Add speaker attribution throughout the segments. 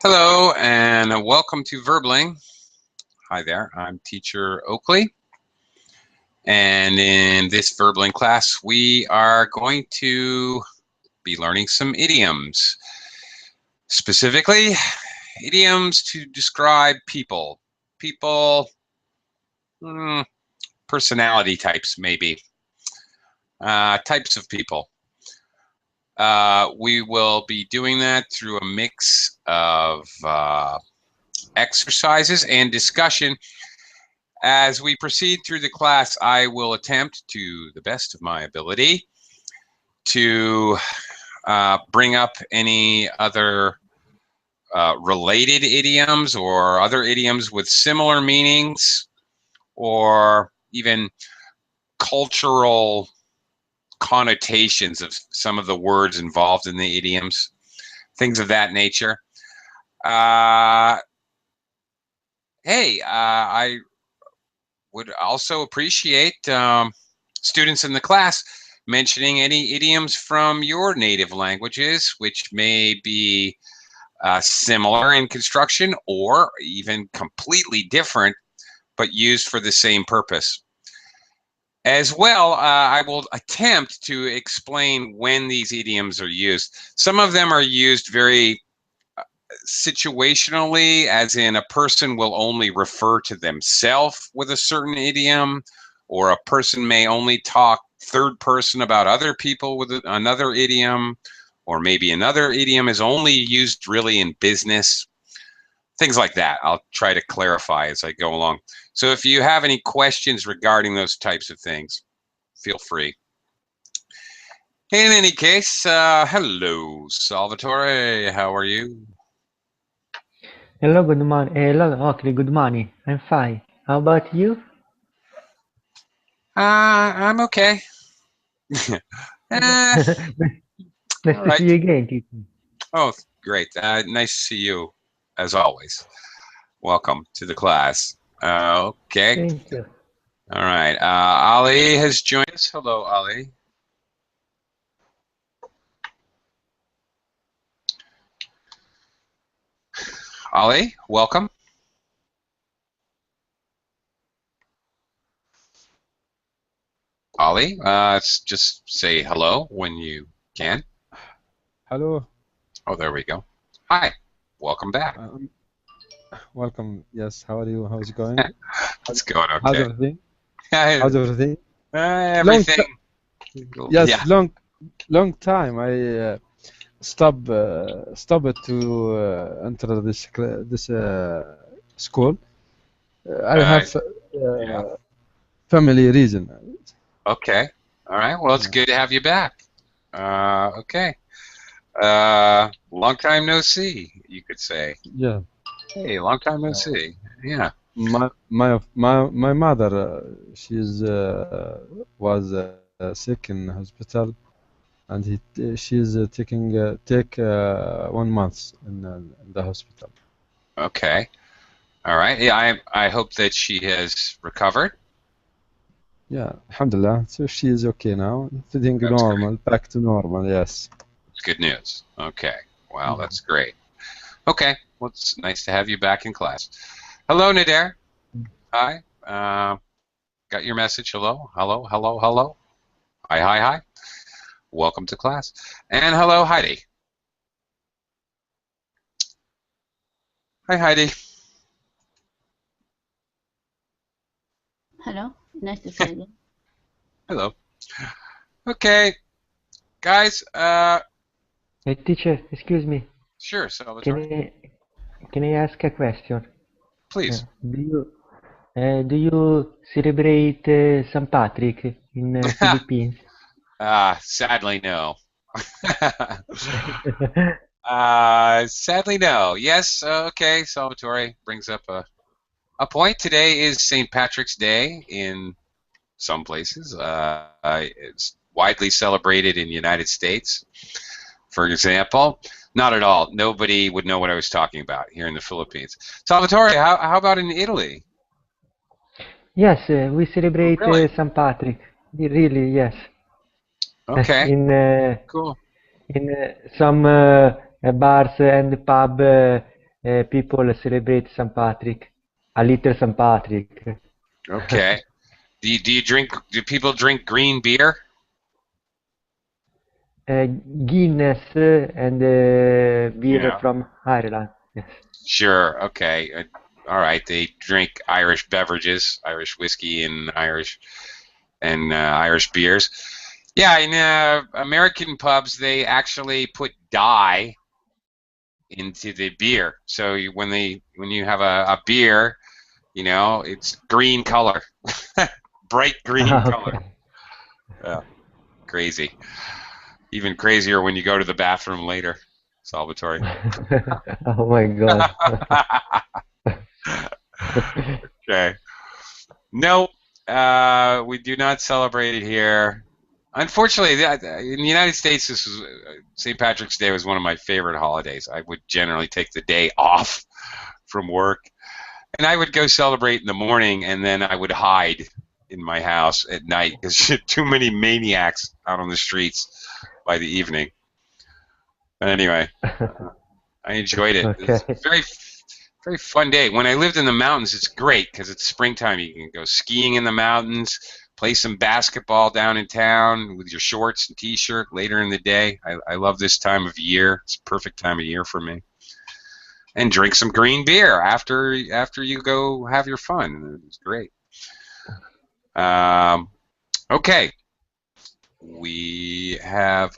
Speaker 1: Hello and welcome to Verbling. Hi there, I'm teacher Oakley, and in this Verbling class we are going to be learning some idioms. Specifically, idioms to describe people. Personality types maybe. Types of people. We will be doing that through a mix of exercises and discussion. As we proceed through the class, I will attempt to the best of my ability to bring up any other related idioms or other idioms with similar meanings or even cultural connotations of some of the words involved in the idioms, things of that nature. Hey, I would also appreciate students in the class mentioning any idioms from your native languages, which may be similar in construction or even completely different, but used for the same purpose. As well, I will attempt to explain when these idioms are used. Some of them are used very situationally, as in a person will only refer to themselves with a certain idiom, or a person may only talk third person about other people with another idiom, or maybe another idiom is only used really in business. Things like that. I'll try to clarify as I go along. So if you have any questions regarding those types of things, feel free. In any case, hello, Salvatore. How are you?
Speaker 2: Hello, good morning. Hello, Oakley. Good morning. I'm fine. How about you?
Speaker 1: I'm okay.
Speaker 2: Nice
Speaker 1: All
Speaker 2: to
Speaker 1: right.
Speaker 2: see you again, teacher.
Speaker 1: Oh, great. Nice to see you, as always. Welcome to the class. Okay.
Speaker 2: Thank you.
Speaker 1: All right. Ali has joined us. Hello, Ali. Ali, welcome. Ali, just say hello when you can.
Speaker 3: Hello.
Speaker 1: Oh, there we go. Hi. Welcome back.
Speaker 3: Welcome. Yes. How are you? How's it going?
Speaker 1: It's going okay.
Speaker 3: How's everything? How's everything?
Speaker 1: Everything.
Speaker 3: Yes.
Speaker 1: Yeah.
Speaker 3: Long time. I stopped to enter this school. I have family reason.
Speaker 1: Okay. All right. Well, it's good to have you back. Okay. Long time no see, you could say.
Speaker 3: Yeah.
Speaker 1: Hey, long time no see. Yeah.
Speaker 3: My mother, she's was sick in hospital, and she's taking 1 month in the hospital.
Speaker 1: Okay. All right. Yeah, I hope that she has recovered.
Speaker 3: Yeah, alhamdulillah. So she is okay now, feeling
Speaker 1: That's
Speaker 3: normal,
Speaker 1: great.
Speaker 3: back to normal. Yes.
Speaker 1: It's good news. Okay. Wow, that's great. Okay. Well, it's nice to have you back in class. Hello, Nader. Hi. Got your message. Hello. Hello. Hello. Hello. Hi. Hi. Hi. Welcome to class. And hello, Heidi. Hi, Heidi.
Speaker 4: Hello. Nice to see you.
Speaker 1: Hello. Okay, guys.
Speaker 2: Hey, teacher, excuse me.
Speaker 1: Sure, Salvatore.
Speaker 2: Can I ask a question?
Speaker 1: Please.
Speaker 2: Do you celebrate St. Patrick in Philippines?
Speaker 1: Sadly, no. Sadly, no. Yes. Okay. Salvatore brings up a point. Today is St. Patrick's Day in some places. It's widely celebrated in the United States, for example. Not at all. Nobody would know what I was talking about here in the Philippines. Salvatore, how about in Italy?
Speaker 2: Yes, we celebrate
Speaker 1: Really?
Speaker 2: St. Patrick. Really, yes.
Speaker 1: Okay.
Speaker 2: In
Speaker 1: Cool.
Speaker 2: in some bars and pub people celebrate St. Patrick. A little St. Patrick.
Speaker 1: Okay. Do people drink green beer?
Speaker 2: Guinness and beer
Speaker 1: Yeah.
Speaker 2: from Ireland. Yes.
Speaker 1: Sure. Okay. All right. They drink Irish beverages, Irish whiskey, and Irish beers. Yeah, in American pubs, they actually put dye into the beer. So when you have a beer, it's green color, bright green color.
Speaker 2: Okay.
Speaker 1: Yeah, crazy. Even crazier when you go to the bathroom later, Salvatore.
Speaker 2: Oh my God.
Speaker 1: Okay. No, we do not celebrate it here. Unfortunately, in the United States, St. Patrick's Day was one of my favorite holidays. I would generally take the day off from work, and I would go celebrate in the morning, and then I would hide in my house at night because too many maniacs out on the streets by the evening. But anyway, I enjoyed it.
Speaker 2: Okay.
Speaker 1: It's a very fun day. When I lived in the mountains, it's great because it's springtime. You can go skiing in the mountains, play some basketball down in town with your shorts and t-shirt later in the day. I love this time of year. It's a perfect time of year for me. And drink some green beer after you go have your fun. It's great. Okay. We have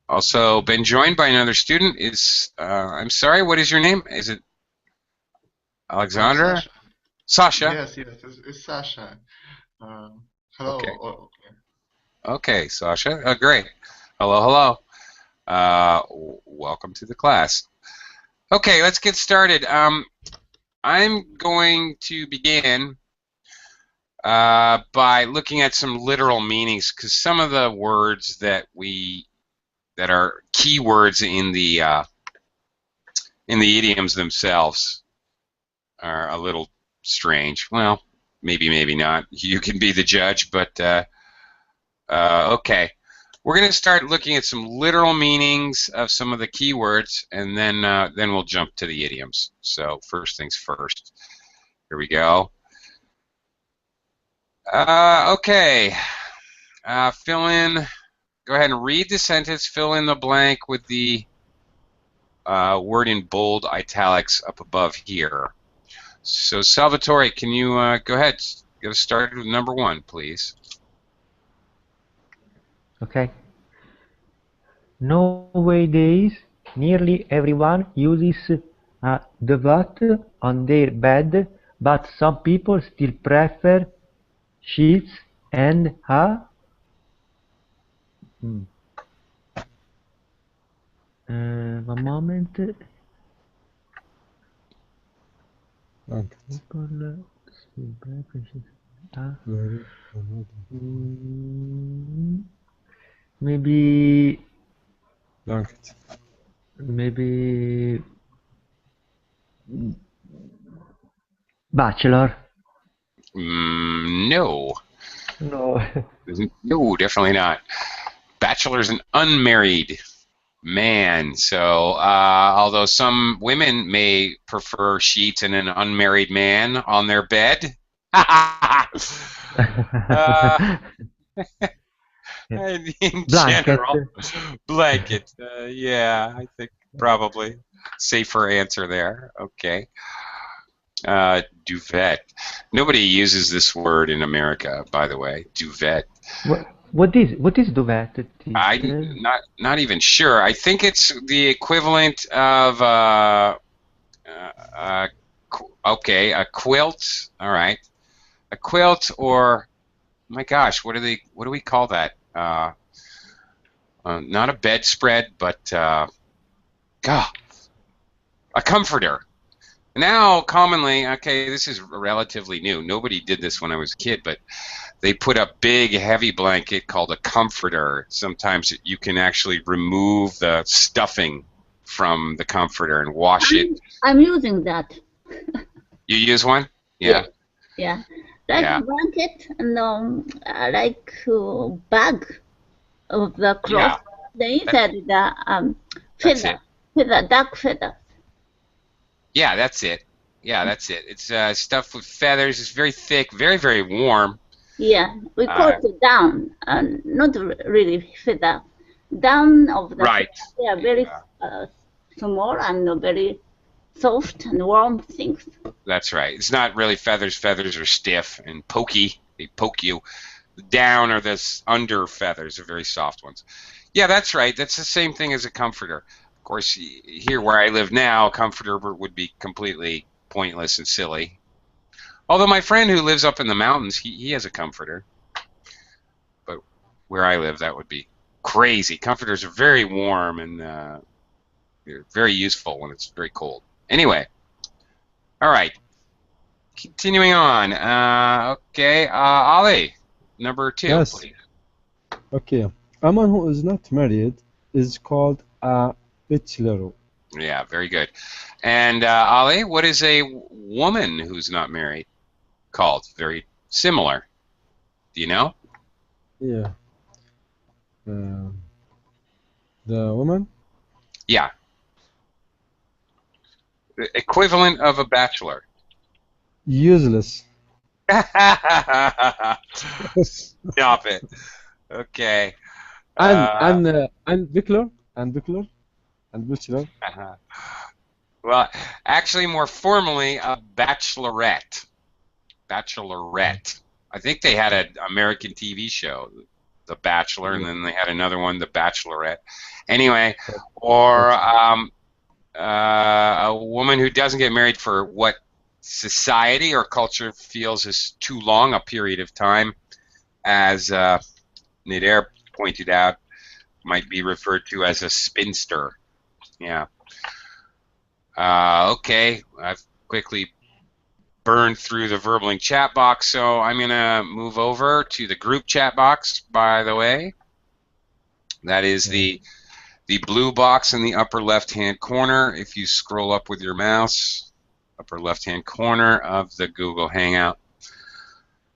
Speaker 1: also been joined by another student. I'm sorry, what is your name? Is it Alexandra? Sasha?
Speaker 4: Yes, it's Sasha. Hello.
Speaker 1: Okay.
Speaker 4: Okay.
Speaker 1: Okay, Sasha. Great. Hello. Welcome to the class. Okay, let's get started. I'm going to begin by looking at some literal meanings, because some of the words that are keywords in the idioms themselves are a little strange. Well, maybe not. You can be the judge, but okay. We're going to start looking at some literal meanings of some of the keywords, and then we'll jump to the idioms. So first things first. Here we go. Okay. Fill in. Go ahead and read the sentence. Fill in the blank with the word in bold italics up above here. So Salvatore, can you go ahead? Get us started with number 1, please.
Speaker 2: Okay. Nowadays, nearly everyone uses a duvet on their bed, but some people still prefer sheets and a one moment.
Speaker 3: Blanket.
Speaker 2: People still prefer sheets. Maybe bachelor.
Speaker 1: No.
Speaker 2: No.
Speaker 1: No, definitely not. Bachelor's an unmarried man. So although some women may prefer sheets and an unmarried man on their bed, and in general, blanket. Yeah, I think probably safer answer there. Okay. Duvet. Nobody uses this word in America, by the way. Duvet.
Speaker 2: What is duvet?
Speaker 1: I'm not even sure. I think it's the equivalent of okay, a quilt. All right, a quilt, or my gosh, what do we call that? Not a bedspread, but a comforter. Now, commonly, okay, this is relatively new. Nobody did this when I was a kid, but they put a big, heavy blanket called a comforter. Sometimes you can actually remove the stuffing from the comforter and wash it.
Speaker 5: I'm using that.
Speaker 1: You use one? Yeah.
Speaker 5: Yeah. Like blanket and like bag of the cloth.
Speaker 1: Yeah.
Speaker 5: The inside is the feather, duck feather.
Speaker 1: Yeah, that's it. Yeah, that's it. It's stuffed with feathers. It's very thick, very, very warm.
Speaker 5: Yeah, we call it down, not really feather. Down of the
Speaker 1: Right.
Speaker 5: feather. They are very small and very soft and warm things.
Speaker 1: That's right. It's not really feathers. Feathers are stiff and pokey. They poke you. The down or the under feathers are very soft ones. Yeah, that's right. That's the same thing as a comforter. Of course, here where I live now, a comforter would be completely pointless and silly. Although my friend who lives up in the mountains, he has a comforter. But where I live, that would be crazy. Comforters are very warm and they're very useful when it's very cold. Anyway, all right. Continuing on. Okay, Ali, number 2,
Speaker 3: Yes.
Speaker 1: please.
Speaker 3: Okay. A man who is not married is called a bachelor.
Speaker 1: Yeah, very good. And Ali, what is a woman who's not married called? Very similar. Do you know?
Speaker 3: Yeah. The woman?
Speaker 1: Yeah. The equivalent of a bachelor.
Speaker 3: Useless.
Speaker 1: Stop it. Okay.
Speaker 3: And bachelor? And bachelor? And bachelor?
Speaker 1: Well, actually, more formally, a bachelorette. Bachelorette. I think they had an American TV show, The Bachelor, and then they had another one, The Bachelorette. Anyway, or a woman who doesn't get married for what society or culture feels is too long a period of time, as Nader pointed out, might be referred to as a spinster. Yeah. Okay, I've quickly burned through the Verbling chat box, so I'm going to move over to the group chat box, by the way. That is the blue box in the upper left-hand corner. If you scroll up with your mouse, upper left-hand corner of the Google Hangout.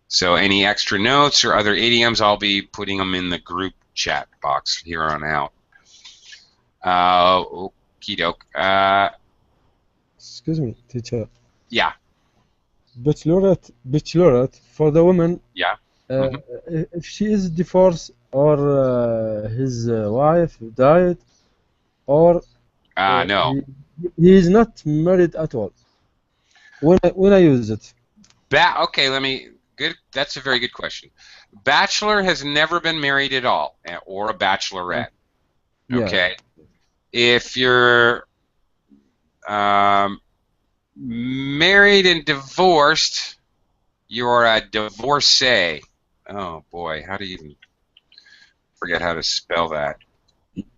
Speaker 1: So any extra notes or other idioms, I'll be putting them in the group chat box here on out. Okie doke.
Speaker 3: Excuse me, teacher.
Speaker 1: Yeah.
Speaker 3: Bachelorette for the woman.
Speaker 1: Yeah.
Speaker 3: If she is divorced or his wife died or
Speaker 1: no.
Speaker 3: he is not married at all. When I use it.
Speaker 1: Okay, good. That's a very good question. Bachelor has never been married at all, or a bachelorette.
Speaker 3: Yeah.
Speaker 1: Okay. If you're married and divorced, you're a divorcee. Oh boy, how do you even forget how to spell that?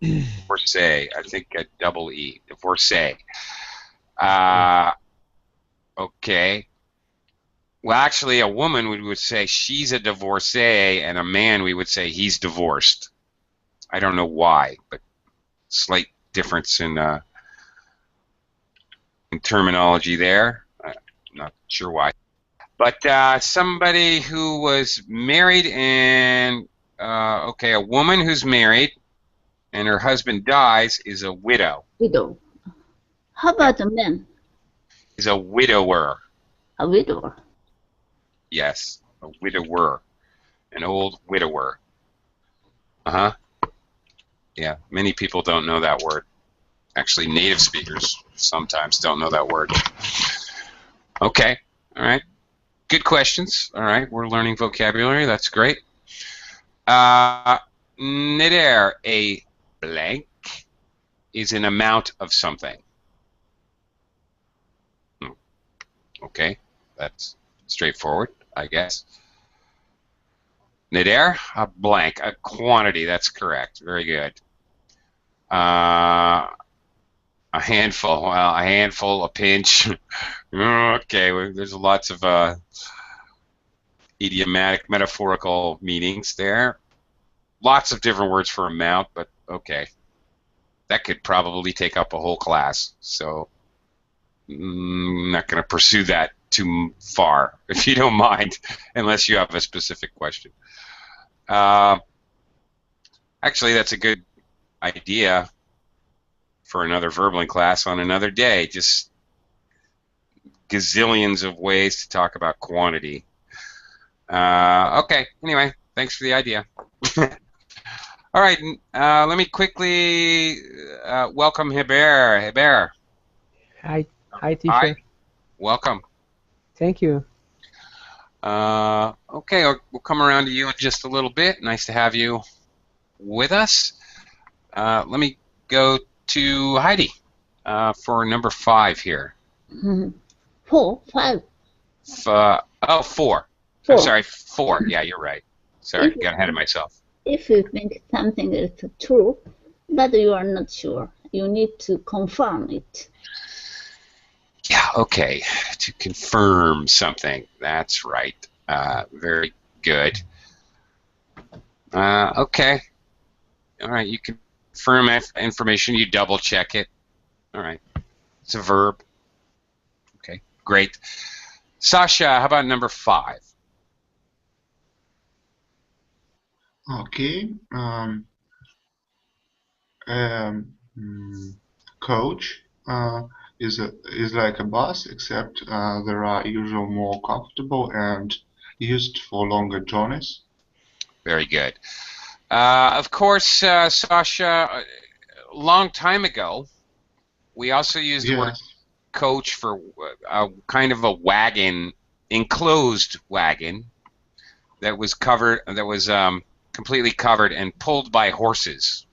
Speaker 1: Divorcee. I think a double E. Divorcee. Okay. Well, actually, a woman we would say she's a divorcee, and a man we would say he's divorced. I don't know why, but slight difference in terminology there. I'm not sure why. But somebody who was married and, okay, a woman who's married and her husband dies is a widow.
Speaker 5: Widow. How about a man?
Speaker 1: Is a widower.
Speaker 5: A widower.
Speaker 1: Yes, a widower. An old widower. Uh-huh. Yeah, many people don't know that word. Actually, native speakers sometimes don't know that word. Okay, all right. Good questions. All right, we're learning vocabulary. That's great. Nader, a blank is an amount of something. Okay, that's straightforward, I guess. Nader, a blank, a quantity. That's correct. Very good. A handful. Well, a handful, a pinch. Okay, well, there's lots of idiomatic, metaphorical meanings there. Lots of different words for amount, but okay. That could probably take up a whole class, so I'm not going to pursue that too far, if you don't mind, unless you have a specific question. Actually, that's a good idea for another Verbling class on another day. Just gazillions of ways to talk about quantity. Okay, anyway, thanks for the idea. All right, let me quickly welcome Heber. Heber.
Speaker 6: Hi, teacher.
Speaker 1: Hi. Welcome.
Speaker 6: Thank you.
Speaker 1: Okay, we'll come around to you in just a little bit. Nice to have you with us. Let me go to Heidi for number 5 here.
Speaker 5: 4, 5.
Speaker 1: Oh, 4. I'm sorry, 4. Yeah, you're right. Sorry, got ahead of myself.
Speaker 5: If you think something is true, but you are not sure, you need to confirm it.
Speaker 1: Yeah, okay. To confirm something. That's right. Very good. Okay. All right, you confirm information, you double check it. All right. It's a verb. Okay, great. Sasha, how about number 5?
Speaker 4: Okay. Coach is like a bus, except there are usually more comfortable and used for longer journeys.
Speaker 1: Very good. Of course, Sasha, a long time ago, we also used the word coach for kind of a wagon, enclosed wagon that was covered, that was completely covered and pulled by horses.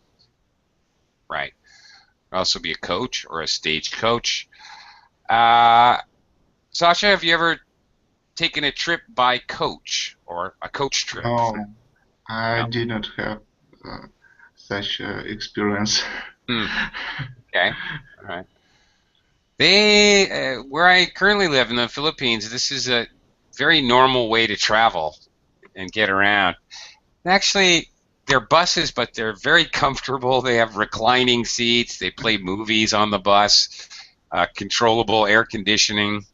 Speaker 1: Right. Could also be a coach or a stagecoach. Sasha, have you ever taken a trip by coach or a coach trip?
Speaker 4: No, I did not have such experience.
Speaker 1: Okay. All right. They, where I currently live in the Philippines, this is a very normal way to travel and get around. Actually, they're buses, but they're very comfortable. They have reclining seats. They play movies on the bus, controllable air conditioning,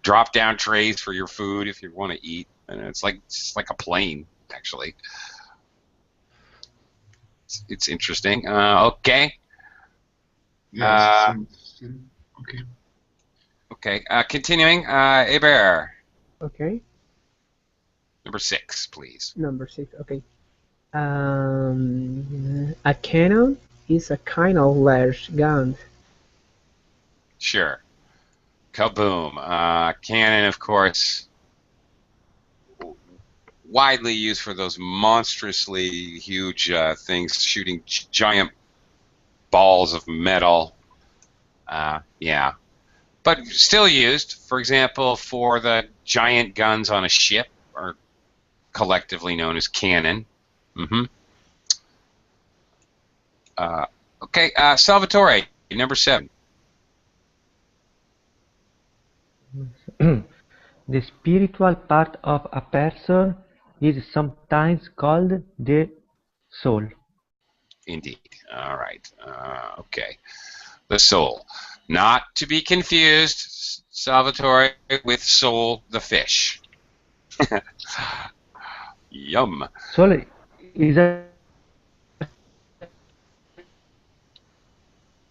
Speaker 1: drop-down trays for your food if you want to eat. And it's like a plane, actually. It's interesting. Okay.
Speaker 4: Yes. Okay.
Speaker 1: Okay. Continuing. Eber.
Speaker 6: Okay.
Speaker 1: Number 6, please.
Speaker 6: Number 6. Okay. A cannon is a kind of large gun.
Speaker 1: Sure. Kaboom. Cannon, of course, widely used for those monstrously huge things, shooting giant balls of metal. Yeah. But still used, for example, for the giant guns on a ship, or collectively known as cannon. Okay, Salvatore, number 7.
Speaker 2: The spiritual part of a person is sometimes called the soul.
Speaker 1: Indeed. All right. Okay. The soul. Not to be confused, Salvatore, with soul the fish. Yum.
Speaker 2: Soul is a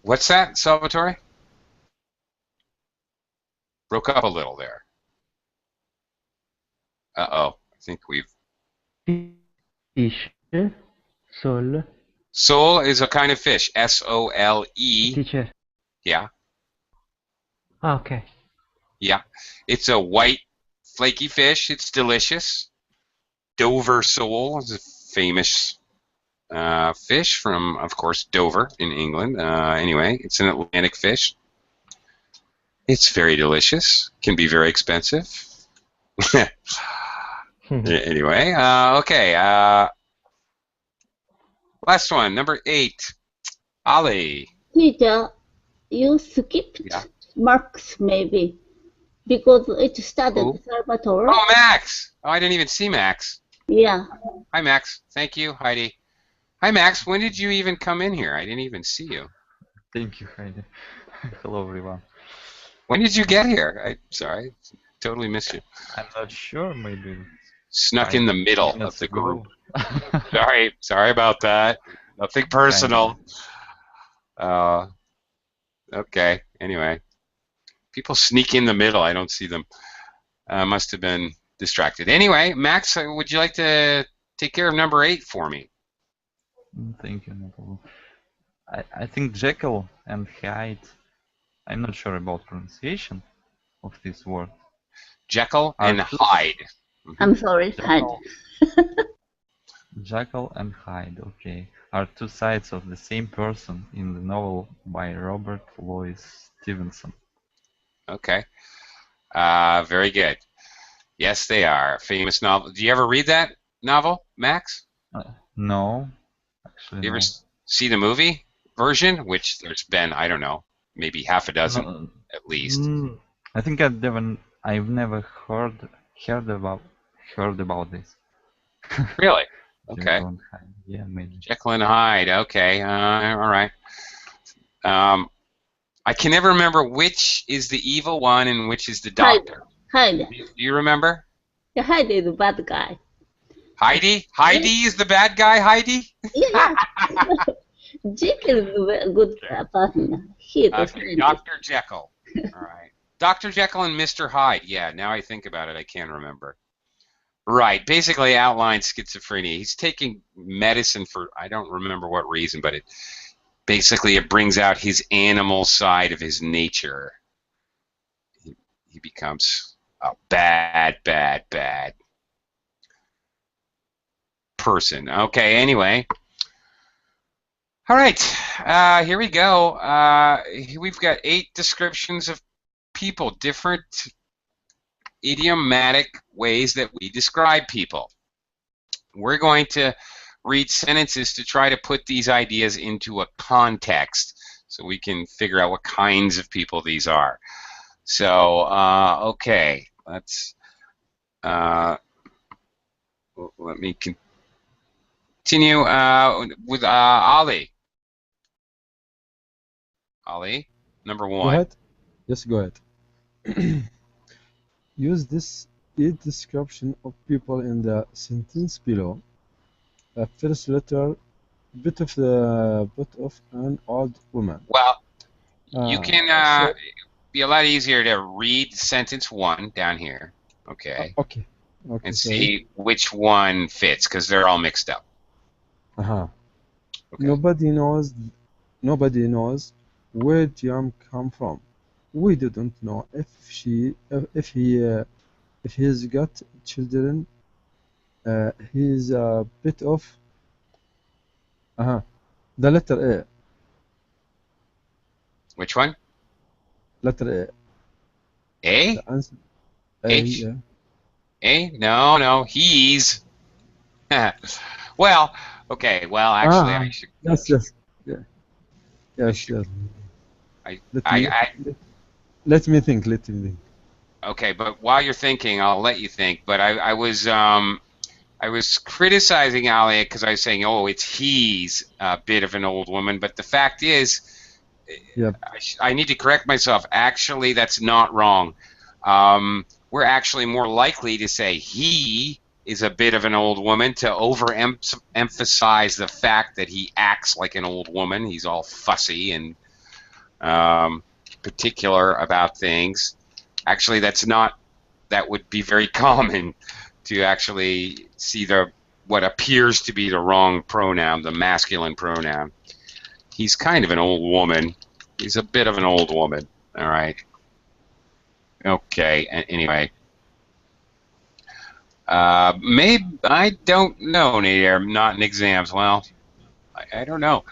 Speaker 1: What's that, Salvatore? Broke up a little there. Uh-oh. I think we've...
Speaker 2: fish. Soul.
Speaker 1: Sole is a kind of fish. S-O-L-E.
Speaker 2: Teacher.
Speaker 1: Yeah.
Speaker 2: Okay.
Speaker 1: Yeah. It's a white, flaky fish. It's delicious. Dover sole is a famous fish from, of course, Dover in England. Anyway, it's an Atlantic fish. It's very delicious. Can be very expensive. Anyway, okay. Last one, number 8. Ali.
Speaker 5: Teacher, you skipped Marx maybe, because it started Salvatore.
Speaker 1: Oh, Max! Oh, I didn't even see Max.
Speaker 5: Yeah.
Speaker 1: Hi, Max. Thank you, Heidi. Hi, Max. When did you even come in here? I didn't even see you.
Speaker 7: Thank you, Heidi. Hello, everyone.
Speaker 1: When did you get here? I'm sorry. Totally missed you.
Speaker 7: I'm not sure, maybe.
Speaker 1: Snuck in the middle of the group. Sorry about that. Nothing personal. Okay. Anyway, People sneak in the middle. I don't see them. Must have been distracted. Anyway, Max, would you like to take care of number 8 for me?
Speaker 7: Thank you, no problem. I think Jekyll and Hyde. I'm not sure about pronunciation of this word.
Speaker 1: Jekyll and
Speaker 7: Are two-
Speaker 1: Hyde.
Speaker 5: I'm sorry, Hyde.
Speaker 7: Jekyll and Hyde, okay, are two sides of the same person in the novel by Robert Louis Stevenson.
Speaker 1: Okay. Very good. Yes, they are. Famous novel. Do you ever read that novel, Max?
Speaker 7: No, actually,
Speaker 1: You ever
Speaker 7: no.
Speaker 1: see the movie version? Which there's been, I don't know, maybe half a dozen
Speaker 7: No,
Speaker 1: at least.
Speaker 7: I think I've never heard about this.
Speaker 1: Really? Okay.
Speaker 7: Jekyll and Hyde. Yeah, maybe.
Speaker 1: Jekyll and Hyde. Okay. All right. I can never remember which is the evil one and which is the doctor.
Speaker 5: Hyde.
Speaker 1: Do you remember?
Speaker 5: Yeah, Hyde is the bad guy.
Speaker 1: Heidi? Heidi is the bad guy, Heidi?
Speaker 5: Yeah. Jekyll is a good person. He is the
Speaker 1: Okay,
Speaker 5: scientist.
Speaker 1: Dr. Jekyll. All right. Dr. Jekyll and Mr. Hyde. Yeah, now I think about it, I can remember. Right. Basically outlines schizophrenia. He's taking medicine for, I don't remember what reason, but it brings out his animal side of his nature. He becomes a bad person. Okay, anyway. All right, here we go. We've got 8 descriptions of people, different idiomatic ways that we describe people. We're going to read sentences to try to put these ideas into a context so we can figure out what kinds of people these are. So, okay, let's let me continue with Ali. Ali, number 1.
Speaker 3: Go ahead. Yes, go ahead. Use this description of people in the sentence below. First letter, bit of an old woman.
Speaker 1: Well, you can
Speaker 3: so-
Speaker 1: be a lot easier to read sentence 1 down here, okay,
Speaker 3: Okay.
Speaker 1: and
Speaker 3: Sorry.
Speaker 1: see which one fits because they're all mixed up.
Speaker 3: Uh-huh.
Speaker 1: Okay.
Speaker 3: Nobody knows where Jam come from. We didn't know if he's got children. He's a bit of. The letter A.
Speaker 1: Which one?
Speaker 3: Letter A.
Speaker 1: A?
Speaker 3: The answer.
Speaker 1: H?
Speaker 3: Yeah.
Speaker 1: A? No, he's. Well, okay. Well, actually, I should.
Speaker 3: Yes. Yeah. Yes. Let me think.
Speaker 1: Okay, but while you're thinking, I'll let you think. But I was criticizing Ali because I was saying, oh, he's a bit of an old woman. But the fact is,
Speaker 3: Yep.
Speaker 1: I need to correct myself. Actually, that's not wrong. We're actually more likely to say he is a bit of an old woman to overemphasize the fact that he acts like an old woman. He's all fussy and particular about things. Actually, that would be very common to actually see what appears to be the wrong pronoun, the masculine pronoun. He's kind of an old woman. He's a bit of an old woman. All right. Okay. Anyway. Maybe I don't know. They're not in exams. Well, I don't know.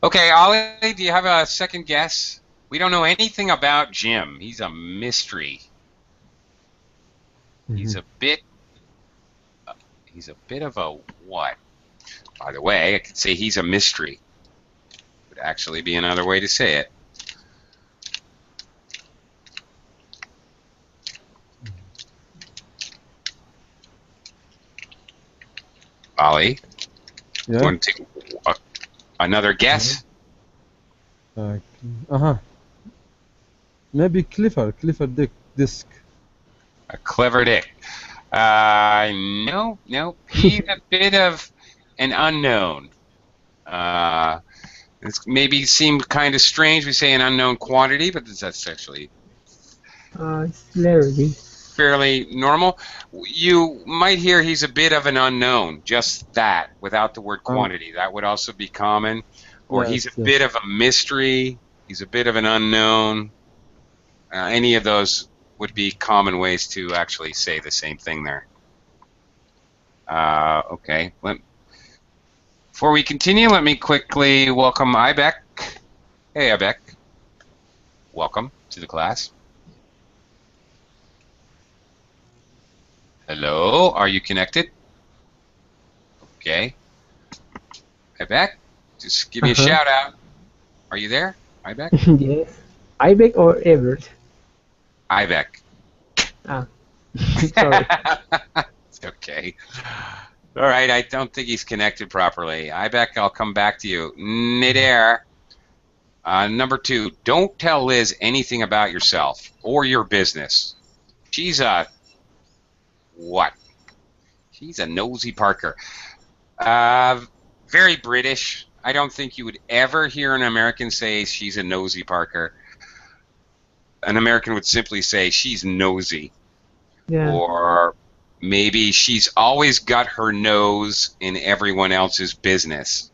Speaker 1: Okay, Ollie, do you have a second guess? We don't know anything about Jim. He's a mystery. He's a bit of a what? By the way, I could say he's a mystery. Would actually be another way to say it. Ollie,
Speaker 3: Yeah.
Speaker 1: you want to take another guess?
Speaker 3: Maybe Clifford Disc.
Speaker 1: A clever dick. No. He's a bit of an unknown. It's maybe seemed kind of strange. We say an unknown quantity, but that's actually
Speaker 6: It's Larry.
Speaker 1: Fairly normal. You might hear he's a bit of an unknown, just that, without the word quantity. That would also be common. Or
Speaker 3: Yes,
Speaker 1: he's a
Speaker 3: yes.
Speaker 1: bit of a mystery. He's a bit of an unknown. Any of those would be common ways to actually say the same thing there. Okay. Before we continue, let me quickly welcome Ibeck. Hey, Ibeck. Welcome to the class. Hello, are you connected? Okay. Ibeck, just give me a shout out. Are you there, Ibeck?
Speaker 6: Yes. Ibeck or Everett?
Speaker 1: Ibeck.
Speaker 6: Sorry.
Speaker 1: It's okay. All right, I don't think he's connected properly. Ibeck, I'll come back to you. Midair. Number 2, don't tell Liz anything about yourself or your business. She's a what? She's a nosy Parker. Very British. I don't think you would ever hear an American say she's a nosy Parker. An American would simply say she's nosy.
Speaker 6: Yeah.
Speaker 1: Or maybe she's always got her nose in everyone else's business.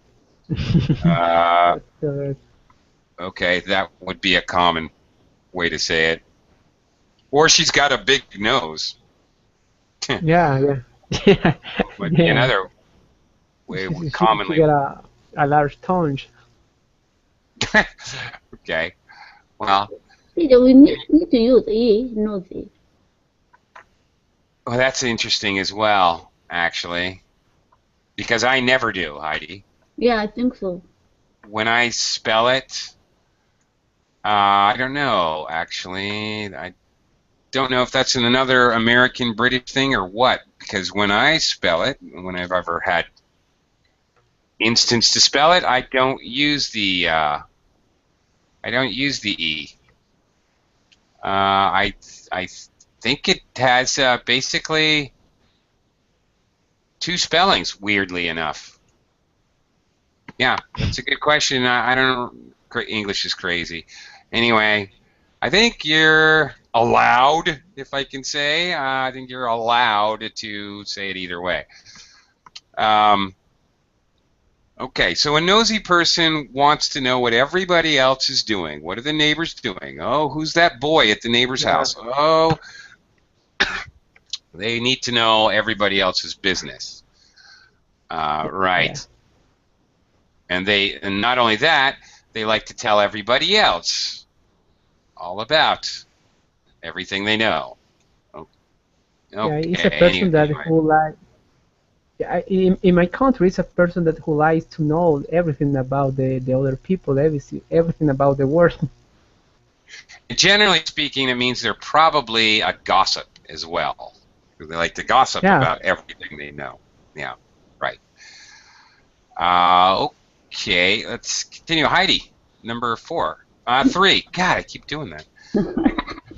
Speaker 1: Okay, that would be a common way to say it. Or she's got a big nose.
Speaker 6: Yeah.
Speaker 1: Would be another way
Speaker 6: She
Speaker 1: commonly.
Speaker 6: got a large tongue.
Speaker 1: Okay. Well,
Speaker 5: Peter, we need to use E, nosy.
Speaker 1: well, that's interesting as well, actually. Because I never do, Heidi.
Speaker 5: Yeah, I think so.
Speaker 1: When I spell it, I don't know, actually. I don't know if that's another American British thing or what. Because when I spell it, when I've ever had instance to spell it, I don't use the E. I think it has basically 2 spellings, weirdly enough. Yeah, that's a good question. I don't know. English is crazy. Anyway, I think you're allowed, if I can say, I think you're allowed to say it either way. Okay, so a nosy person wants to know what everybody else is doing. What are the neighbors doing? Oh, who's that boy at the neighbor's house? Oh, they need to know everybody else's business. Right. Yeah. And not only that, they like to tell everybody else all about everything they know. Okay.
Speaker 6: Yeah, it's a person that who like. In my country, it's a person that who likes to know everything about the other people, everything about the world.
Speaker 1: Generally speaking, it means they're probably a gossip as well. They like to gossip about everything they know. Yeah, right. Okay, let's continue. Heidi, number 4. 3. God, I keep doing that.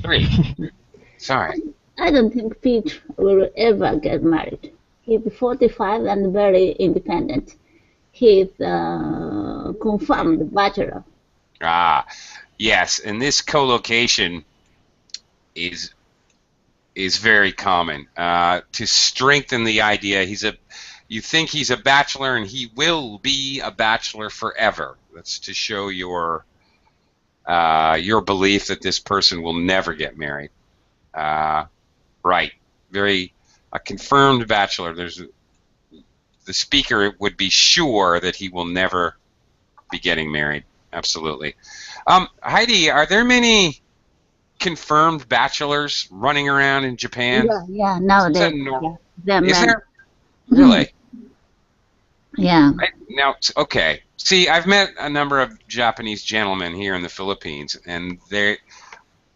Speaker 1: 3. Sorry.
Speaker 5: I don't think Pete will ever get married. He's 45 and very independent. He's confirmed bachelor.
Speaker 1: Yes, and this collocation is very common. To strengthen the idea, you think he's a bachelor and he will be a bachelor forever. That's to show your belief that this person will never get married. Right. A confirmed bachelor. The speaker would be sure that he will never be getting married. Absolutely. Heidi, are there many confirmed bachelors running around in Japan?
Speaker 5: Yeah, nowadays.
Speaker 1: Is there? Really?
Speaker 5: Yeah.
Speaker 1: Now, okay. See, I've met a number of Japanese gentlemen here in the Philippines, and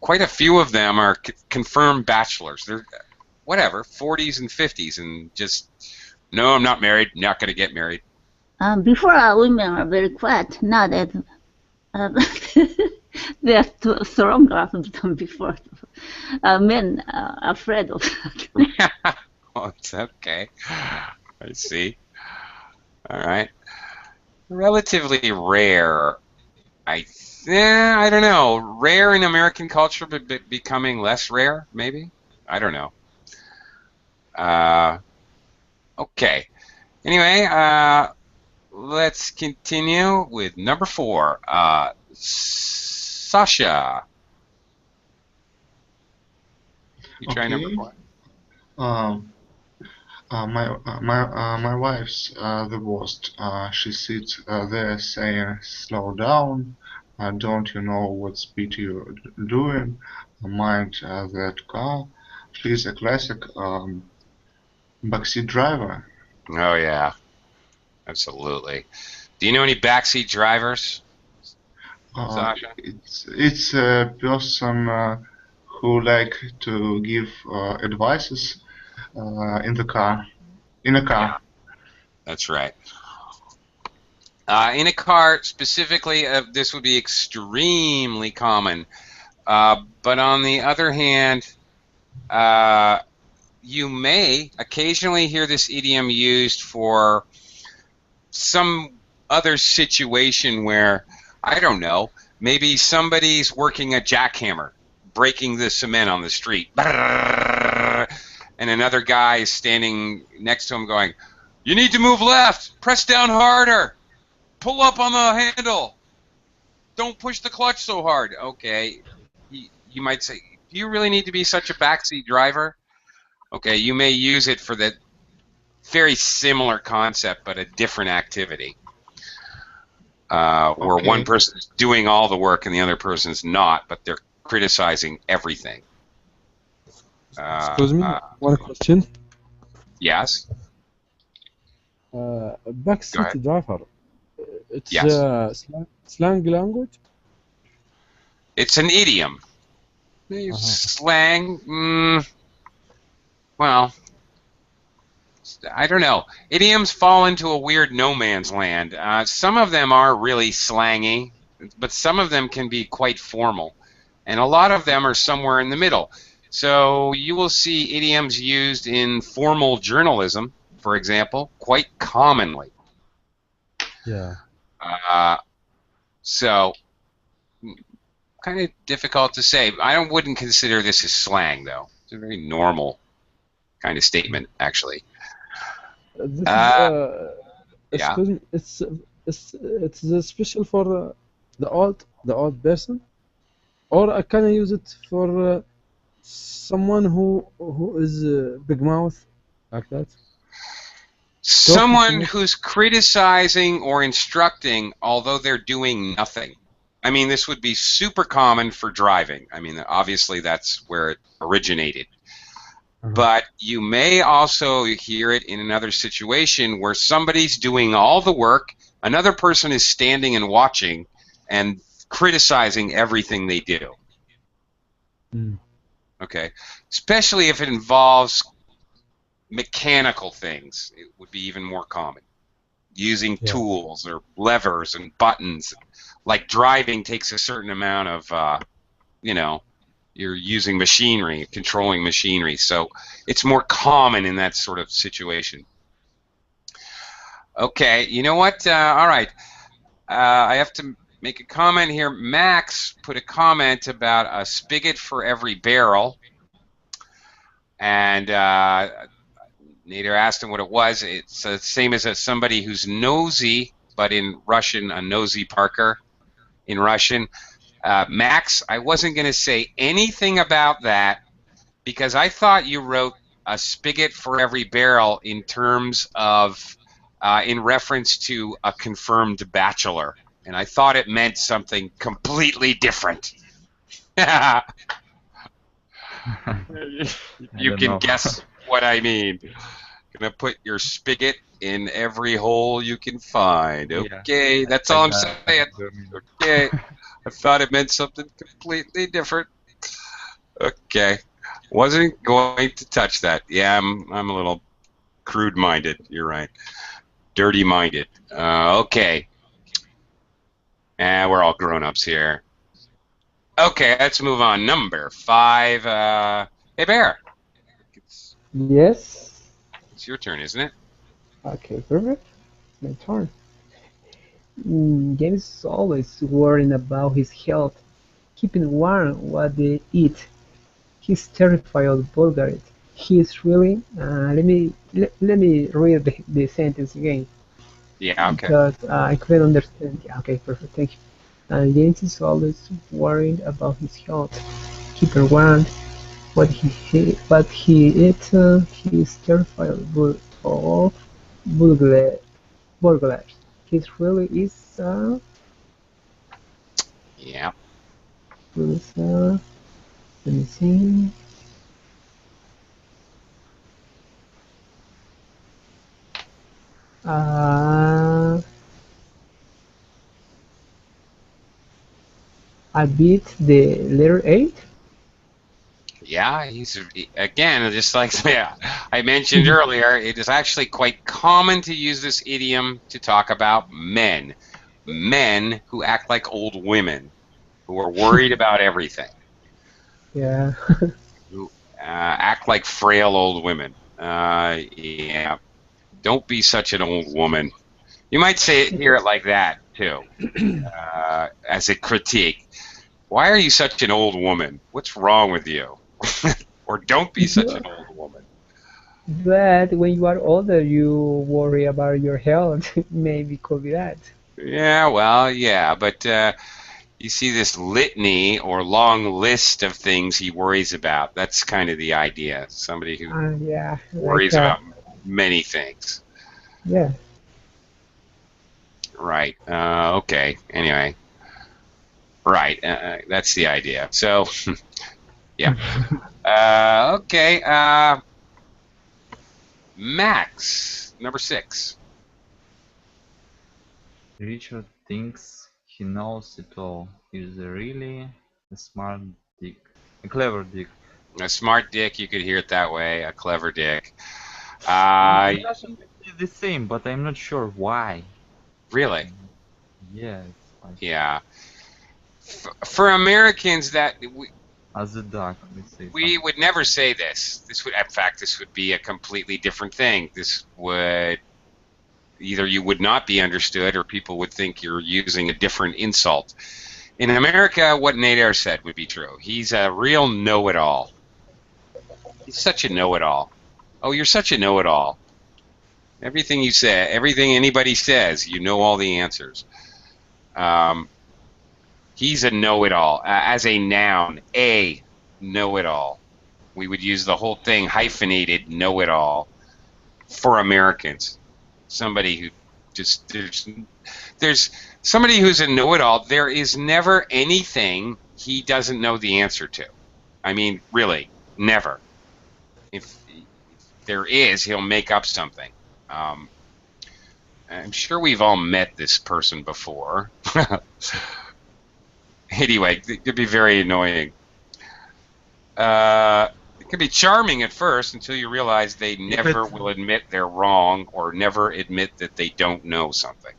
Speaker 1: quite a few of them are confirmed bachelors. They're, whatever, 40s and 50s, and just, no, I'm not married, not going to get married.
Speaker 5: Before, women are very quiet. Now that they are too stronger than before. Men are afraid of that.
Speaker 1: Oh, it's okay. I see. All right. Relatively rare I don't know. Rare in American culture, but becoming less rare, maybe. I don't know. Okay. Anyway, let's continue with number 4. Sasha. You try number
Speaker 4: Okay.
Speaker 1: 4.
Speaker 4: My wife's the worst. She sits there saying, "Slow down! Don't you know what speed you're doing? Mind that car." She's a classic backseat driver.
Speaker 1: Oh yeah, absolutely. Do you know any backseat drivers, Sasha?
Speaker 4: It's a person who like to give advices in the car. In a car.
Speaker 1: Yeah, that's right. In a car, specifically, this would be extremely common. But on the other hand, you may occasionally hear this idiom used for some other situation where, I don't know, maybe somebody's working a jackhammer, breaking the cement on the street, and another guy is standing next to him going, "You need to move left, press down harder, pull up on the handle, don't push the clutch so hard." Okay, you might say, "Do you really need to be such a backseat driver?" Okay, you may use it for that very similar concept, but a different activity. Where one person's doing all the work and the other person's not, but they're criticizing everything.
Speaker 3: Excuse me, one question.
Speaker 1: Yes?
Speaker 3: Backseat driver. It's
Speaker 1: Yes.
Speaker 3: slang language?
Speaker 1: It's an idiom. Slang, well, I don't know. Idioms fall into a weird no man's land. Some of them are really slangy, but some of them can be quite formal. And a lot of them are somewhere in the middle. So you will see idioms used in formal journalism, for example, quite commonly.
Speaker 3: Yeah.
Speaker 1: So, kind of difficult to say. I wouldn't consider this as slang, though. It's a very normal kind of statement, actually.
Speaker 3: This
Speaker 1: Yeah.
Speaker 3: excuse me, it's special for the old person, or can I use it for someone who is big mouth like that?
Speaker 1: Someone who's criticizing or instructing, although they're doing nothing. I mean, this would be super common for driving. I mean, obviously that's where it originated. But you may also hear it in another situation where somebody's doing all the work, another person is standing and watching and criticizing everything they do. Okay? Especially if it involves mechanical things, it would be even more common. Using tools or levers and buttons. Like driving takes a certain amount of, you know, you're using machinery, controlling machinery. So it's more common in that sort of situation. Okay, you know what? All right. I have to make a comment here. Max put a comment about a spigot for every barrel. And Nader asked him what it was. It's the same as somebody who's nosy, but in Russian, a nosy Parker in Russian. Max, I wasn't going to say anything about that because I thought you wrote a spigot for every barrel in terms of, in reference to a confirmed bachelor. And I thought it meant something completely different. You can guess what I mean. Gonna put your spigot in every hole you can find. Okay, that's all I'm saying. Okay, I thought it meant something completely different. Okay, wasn't going to touch that. Yeah, I'm a little crude-minded. You're right. Dirty-minded. Okay. And we're all grown-ups here. Okay, let's move on. Number 5. Hey, Bear.
Speaker 6: Yes.
Speaker 1: It's your turn, isn't it?
Speaker 6: Okay, perfect. My turn. James is always worrying about his health, keeping warm what they eat. He's terrified of vulgarity. He's really. Let me read the sentence again
Speaker 1: Yeah, okay.
Speaker 6: because I couldn't understand. Yeah, okay, perfect. Thank you. James is always worried about his health, keeping warm what he eats. He is terrified of vulgar burglars. He really is.
Speaker 1: Yeah.
Speaker 6: Was, let me see. I beat the letter 8.
Speaker 1: Yeah, he's again just like yeah, I mentioned earlier. It is actually quite common to use this idiom to talk about men who act like old women, who are worried about everything,
Speaker 6: Yeah.
Speaker 1: who act like frail old women. Yeah, don't be such an old woman. You might hear it like that too, as a critique. Why are you such an old woman? What's wrong with you? Or don't be such an old woman.
Speaker 6: But when you are older, you worry about your health. Maybe could be that.
Speaker 1: Yeah, well, yeah, but you see this litany or long list of things he worries about. That's kind of the idea. Somebody who
Speaker 6: Yeah,
Speaker 1: worries about many things.
Speaker 6: Yeah.
Speaker 1: Right. Okay. Anyway. Right. That's the idea. So, yeah. Okay. Max, number 6.
Speaker 7: Richard thinks he knows it all. He's really a smart dick. A clever dick.
Speaker 1: A smart dick, you could hear it that way. A clever dick.
Speaker 7: In Russian it's the same, but I'm not sure why.
Speaker 1: Really?
Speaker 7: Yeah, it's like...
Speaker 1: Yeah. For Americans, that
Speaker 7: as a duck, let's say.
Speaker 1: We would never say this. This would, in fact, this would be a completely different thing. This would either you would not be understood, or people would think you're using a different insult. In America, what Nader said would be true. He's a real know-it-all. He's such a know-it-all. Oh, you're such a know-it-all. Everything you say, everything anybody says, you know all the answers. He's a know-it-all. As a noun, a know-it-all. We would use the whole thing hyphenated, know-it-all, for Americans. Somebody who just there's somebody who's a know-it-all. There is never anything he doesn't know the answer to. I mean, really, never. If there is, he'll make up something. I'm sure we've all met this person before. Anyway, it could be very annoying. It can be charming at first until you realize they never will admit they're wrong, or never admit that they don't know something.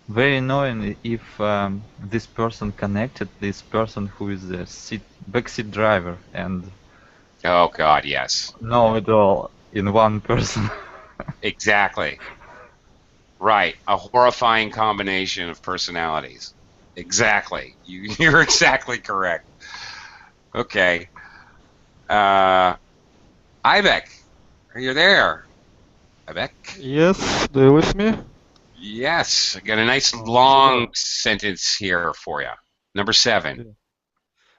Speaker 7: Very annoying if this person connected this person who is a backseat driver and...
Speaker 1: Oh God, yes.
Speaker 7: Know it all in one person.
Speaker 1: Exactly. Right. A horrifying combination of personalities. Exactly. You're exactly correct. Okay. Ibeck, are you there? Ibeck?
Speaker 8: Yes, do you with me?
Speaker 1: Yes. I got a nice long sentence here for you. Number 7.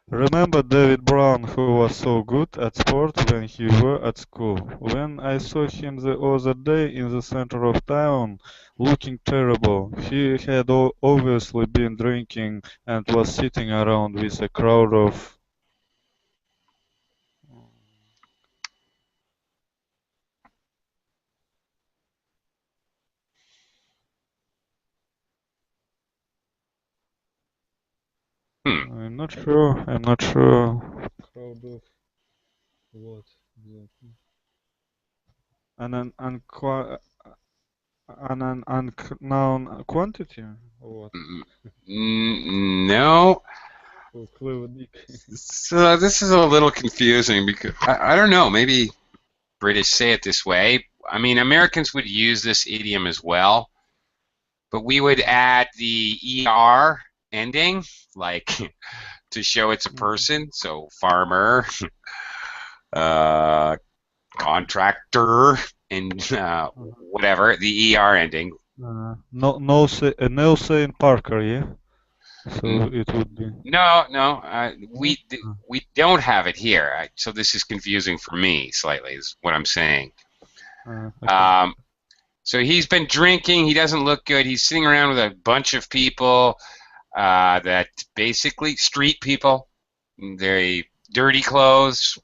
Speaker 8: Remember David Brown, who was so good at sports when he were at school? When I saw him the other day in the center of town, looking terrible, he had obviously been drinking and was sitting around with a crowd of... I'm not sure. Crowd of what? An unknown quantity? Or what?
Speaker 1: No.
Speaker 8: Oh, clever dick.
Speaker 1: So this is a little confusing because I don't know. Maybe British say it this way. I mean, Americans would use this idiom as well, but we would add the ER ending, like to show it's a person. So farmer, contractor, and whatever, the ER ending.
Speaker 8: No say in Parker, yeah? So it would be.
Speaker 1: No, we don't have it here. So this is confusing for me slightly, is what I'm saying.
Speaker 8: Okay.
Speaker 1: So he's been drinking. He doesn't look good. He's sitting around with a bunch of people that basically street people. They dirty clothes,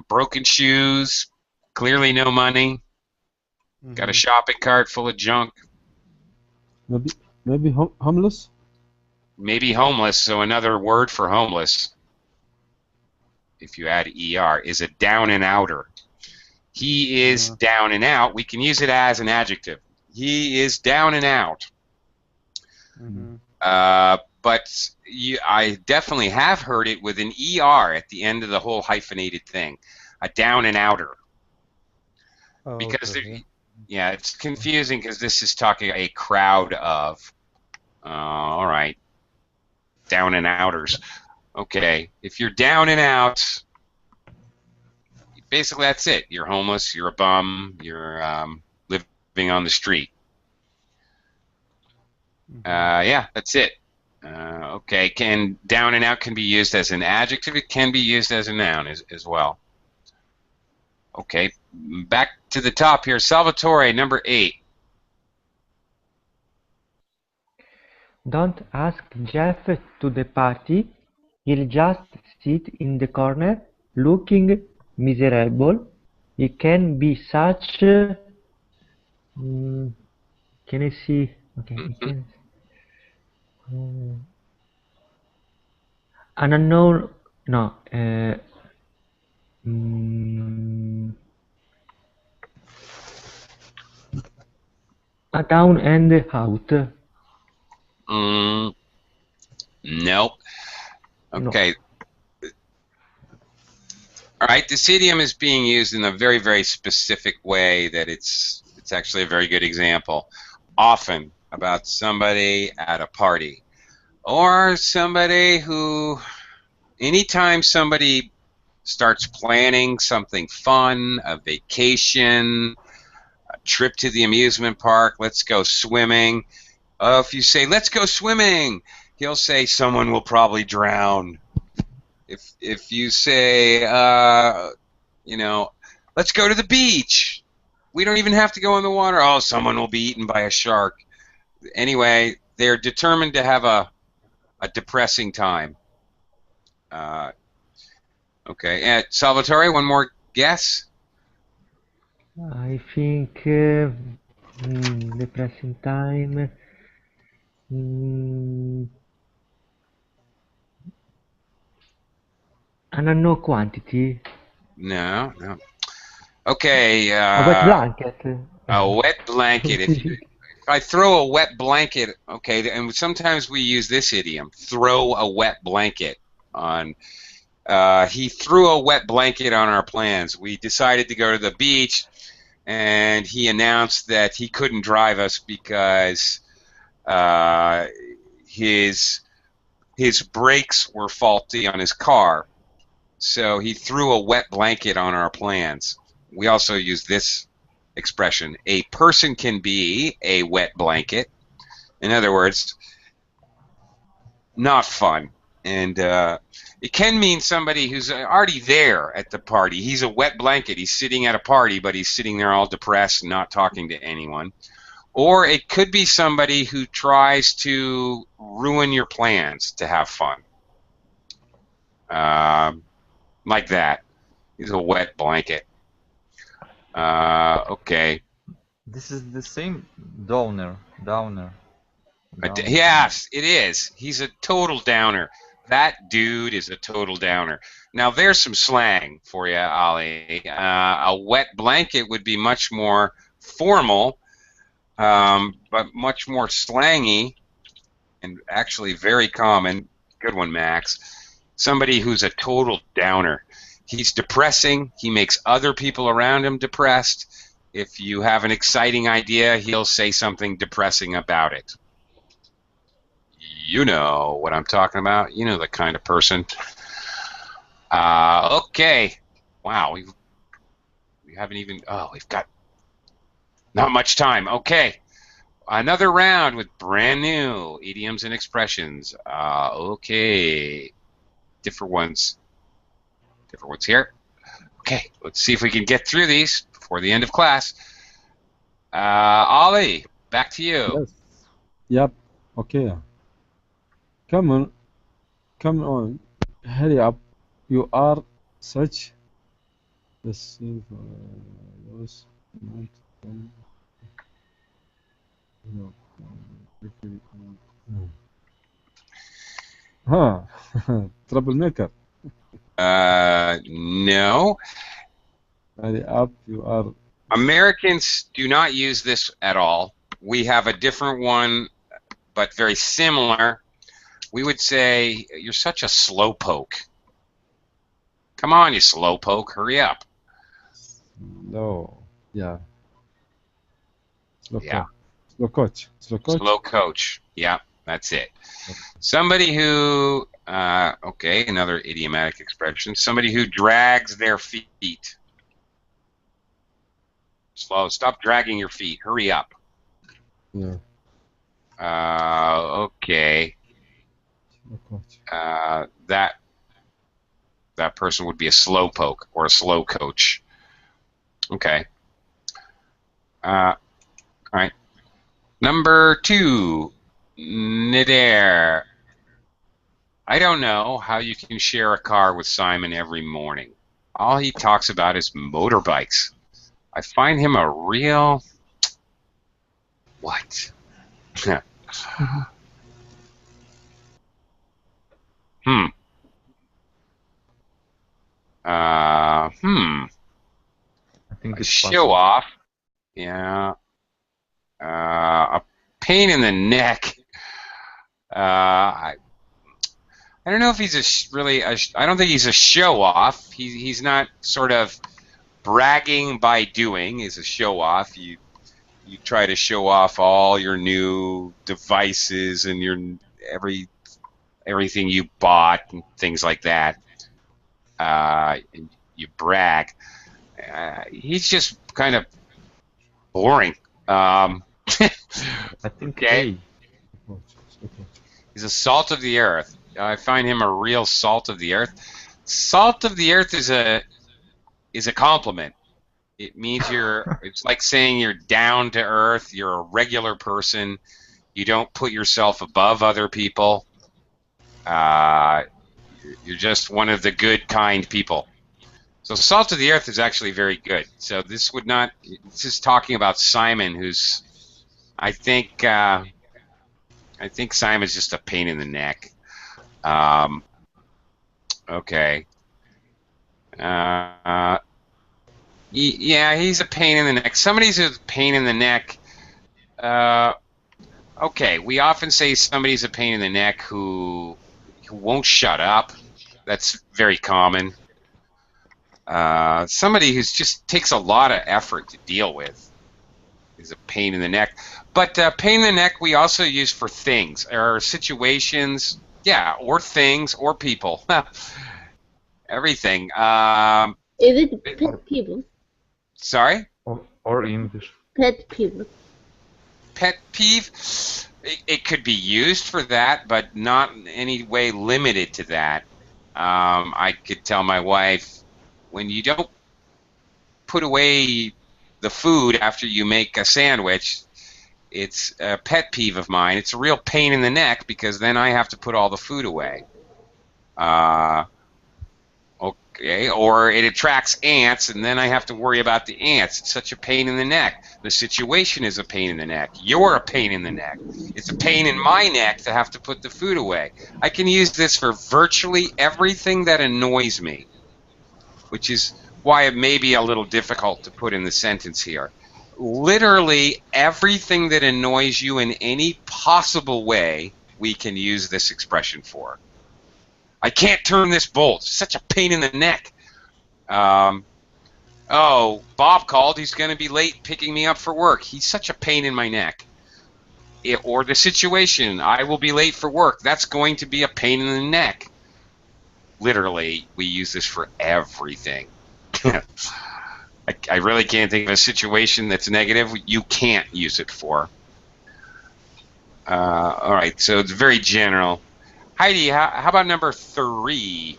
Speaker 1: broken shoes, clearly no money. Got a shopping cart full of junk.
Speaker 3: Maybe homeless.
Speaker 1: Maybe homeless. So another word for homeless, if you add ER, is a down and outer. He is down and out. We can use it as an adjective. He is down and out. But I definitely have heard it with an ER at the end of the whole hyphenated thing. A down and outer. Because yeah, it's confusing because this is talking a crowd of. All right. Down and outers. Okay. If you're down and out, basically that's it. You're homeless, you're a bum, you're living on the street. Yeah, that's it. Okay, down and out can be used as an adjective. It can be used as a noun as well. Okay, back to the top here. Salvatore, number 8.
Speaker 2: Don't ask Jeff to the party. He'll just sit in the corner, looking miserable. He can be such. Can I see? Okay, he can. An unknown. No. A down and out.
Speaker 1: Nope. Okay. No. All right. This idiom is being used in a very, very specific way that it's actually a very good example. Often about somebody at a party, or somebody who, anytime somebody starts planning something fun, a vacation, a trip to the amusement park, let's go swimming. If you say, let's go swimming, he'll say, someone will probably drown. If you say, you know, let's go to the beach, we don't even have to go in the water, oh, someone will be eaten by a shark. Anyway, they're determined to have a depressing time. Okay, Salvatore, one more guess?
Speaker 2: I think depressing time. An unknown quantity.
Speaker 1: No. Okay.
Speaker 2: A wet blanket.
Speaker 1: A wet blanket. If I throw a wet blanket, okay, and sometimes we use this idiom, throw a wet blanket on. He threw a wet blanket on our plans. We decided to go to the beach, and he announced that he couldn't drive us because his brakes were faulty on his car. So he threw a wet blanket on our plans. We also use this expression. A person can be a wet blanket. In other words, not fun. And it can mean somebody who's already there at the party. He's a wet blanket. He's sitting at a party, but he's sitting there all depressed, not talking to anyone. Or it could be somebody who tries to ruin your plans to have fun. Like that. He's a wet blanket. Okay.
Speaker 7: This is the same downer.
Speaker 1: Yes, it is. He's a total downer. That dude is a total downer. Now, there's some slang for you, Ali. A wet blanket would be much more formal, but much more slangy, and actually very common. Good one, Max. Somebody who's a total downer. He's depressing. He makes other people around him depressed. If you have an exciting idea, he'll say something depressing about it. You know what I'm talking about. You know the kind of person. Okay. Wow, we haven't even. Oh, we've got not much time. Okay. Another round with brand new idioms and expressions. Okay. Different ones. Different ones here. Okay, let's see if we can get through these before the end of class. Ollie, back to you.
Speaker 3: Yes. Yep. Okay. Come on. Come on. Hurry up. You are such the same was not no. Huh. Troublemaker.
Speaker 1: No.
Speaker 3: Hurry up. You are.
Speaker 1: Americans do not use this at all. We have a different one, but very similar. We would say, you're such a slowpoke. Come on, you slowpoke, hurry up.
Speaker 3: No. Yeah. Slow
Speaker 1: Yeah.
Speaker 3: Slow coach. Slow coach.
Speaker 1: Slow coach. Yeah, that's it. Somebody who, okay, another idiomatic expression. Somebody who drags their feet. Slow. Stop dragging your feet. Hurry up.
Speaker 3: Yeah.
Speaker 1: Okay.
Speaker 3: Slow coach.
Speaker 1: That person would be a slowpoke or a slow coach. Okay. All right. Number 2, Nidair. I don't know how you can share a car with Simon every morning. All he talks about is motorbikes. I find him a real... What?
Speaker 7: I think
Speaker 1: A
Speaker 7: it's
Speaker 1: show off. Yeah. A pain in the neck. I don't know if he's I don't think he's a show off. He's not sort of bragging by doing. Is a show off. You try to show off all your new devices and your everything you bought and things like that. And you brag. He's just kind of boring.
Speaker 7: I think
Speaker 1: Okay.
Speaker 7: A.
Speaker 3: Slow coach.
Speaker 1: He's a salt of the earth. I find him a real salt of the earth. Salt of the earth is a compliment. It means it's like saying you're down to earth, you're a regular person, you don't put yourself above other people. You're just one of the good, kind people. So salt of the earth is actually very good. So this is talking about Simon, who's, I think Simon's just a pain in the neck. Okay. Yeah, he's a pain in the neck. Somebody's a pain in the neck. Okay, we often say somebody's a pain in the neck who won't shut up. That's very common. Somebody who just takes a lot of effort to deal with is a pain in the neck. But pain in the neck we also use for things or situations, yeah, or things or people. Everything.
Speaker 5: Is it pet people?
Speaker 1: Sorry?
Speaker 7: Or English.
Speaker 5: Pet people.
Speaker 1: Pet peeve? It could be used for that, but not in any way limited to that. I could tell my wife, when you don't put away the food after you make a sandwich, it's a pet peeve of mine. It's a real pain in the neck because then I have to put all the food away. Okay, or it attracts ants, and then I have to worry about the ants. It's such a pain in the neck. The situation is a pain in the neck. You're a pain in the neck. It's a pain in my neck to have to put the food away. I can use this for virtually everything that annoys me, which is why it may be a little difficult to put in the sentence here. Literally everything that annoys you in any possible way, we can use this expression for. I can't turn this bolt. It's such a pain in the neck. Oh, Bob called. He's going to be late picking me up for work. He's such a pain in my neck. Or the situation, I will be late for work. That's going to be a pain in the neck. Literally, we use this for everything. I really can't think of a situation that's negative you can't use it for. All right, so it's very general. Heidi, how about number 3?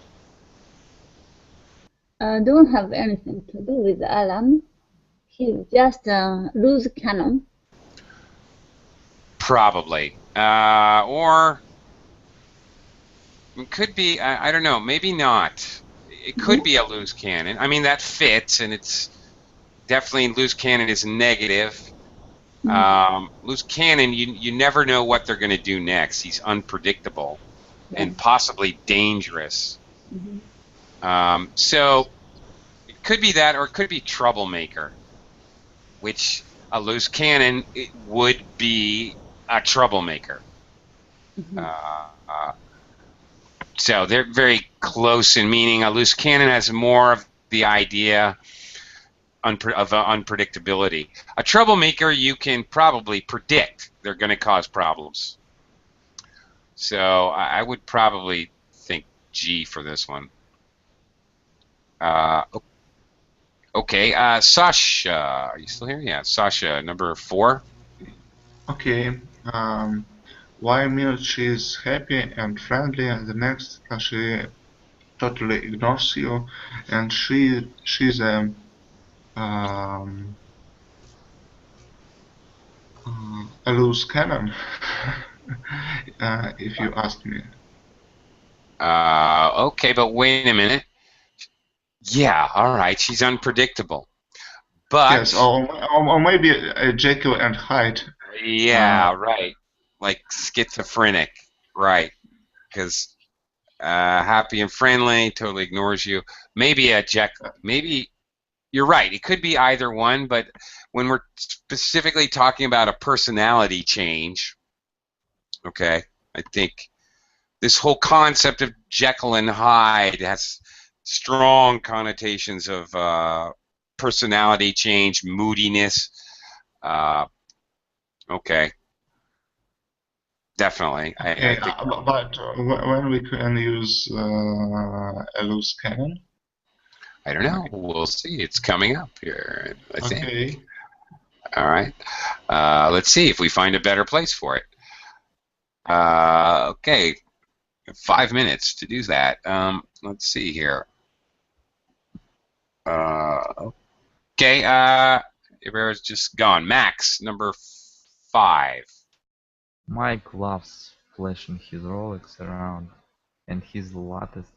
Speaker 5: Don't have anything to do with Alan. He's just a loose cannon.
Speaker 1: Probably. Or it could be, I don't know, maybe not. It could be a loose cannon. I mean, that fits, and it's definitely loose cannon is negative. Loose cannon, you never know what they're going to do next. He's unpredictable and possibly dangerous. So it could be that, or it could be troublemaker, which a loose cannon it would be a troublemaker. So they're very close in meaning. A loose cannon has more of the idea of unpredictability. A troublemaker you can probably predict they're going to cause problems. So I would probably think G for this one. Okay, Sasha, are you still here? Yeah, Sasha, number 4.
Speaker 4: Okay. Why minute she is happy and friendly, and the next she totally ignores you, and she's a loose cannon, if you ask me.
Speaker 1: Okay, but wait a minute. Yeah, all right, she's unpredictable. But
Speaker 4: yes, or maybe Jekyll and Hyde.
Speaker 1: Yeah, right. Like schizophrenic, right? Because happy and friendly, totally ignores you. Maybe a Jekyll. Maybe you're right. It could be either one, but when we're specifically talking about a personality change, okay, I think this whole concept of Jekyll and Hyde has strong connotations of personality change, moodiness. Okay. Definitely.
Speaker 4: Okay,
Speaker 1: I think,
Speaker 4: but when we can use a loose cannon?
Speaker 1: I don't know. We'll see. It's coming up here, I think.
Speaker 4: Okay.
Speaker 1: All right. Let's see if we find a better place for it. Okay. 5 minutes to do that. Let's see here. Okay. Everyone's just gone. Max, number 5.
Speaker 7: Mike loves flashing his Rolex around, and his latest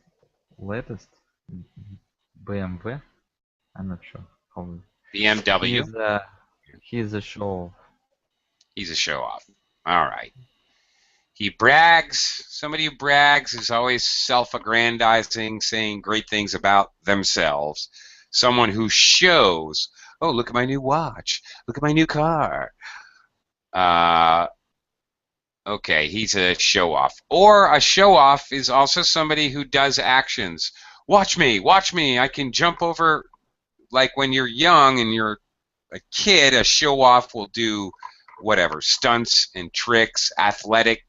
Speaker 7: BMW. I'm not sure how.
Speaker 1: BMW.
Speaker 7: He's a show.
Speaker 1: He's a show off. All right. He brags. Somebody who brags is always self-aggrandizing, saying great things about themselves. Someone who shows, oh, look at my new watch. Look at my new car. Okay, he's a show-off. Or a show-off is also somebody who does actions. Watch me, I can jump over. Like when you're young and you're a kid, a show-off will do whatever, stunts and tricks, athletic,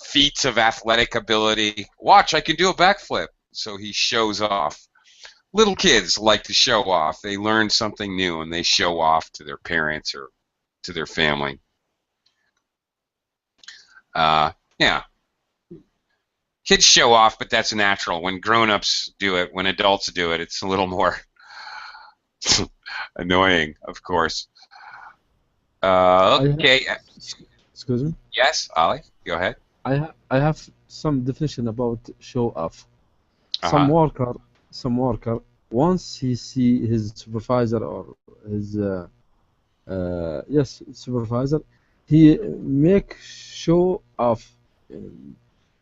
Speaker 1: feats of athletic ability. Watch, I can do a backflip. So he shows off. Little kids like to show off. They learn something new and they show off to their parents or to their family. Yeah. Kids show off, but that's natural. When grown-ups do it, when adults do it, it's a little more annoying, of course. Okay.
Speaker 3: Excuse me?
Speaker 1: Yes, Ali, go ahead.
Speaker 3: I have some definition about show off. Some worker once he see his supervisor or his supervisor, he make show off.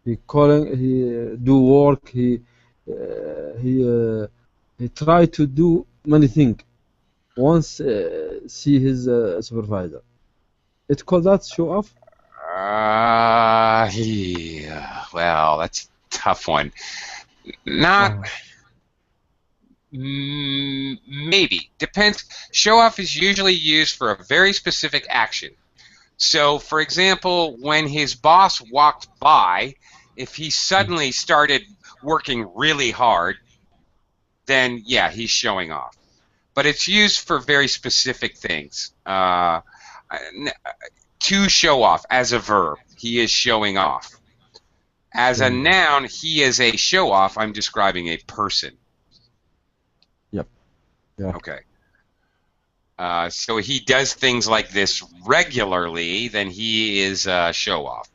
Speaker 3: He do work. He try to do many things. Once see his supervisor, it's called that show off.
Speaker 1: Yeah. Well, that's a tough one. Not Maybe. Depends. Show off is usually used for a very specific action. So, for example, when his boss walked by, if he suddenly started working really hard, then yeah, he's showing off. But it's used for very specific things. To show off as a verb, he is showing off. As a noun, he is a show off. I'm describing a person.
Speaker 3: Yep. Yeah.
Speaker 1: Okay. So he does things like this regularly, then he is a show off.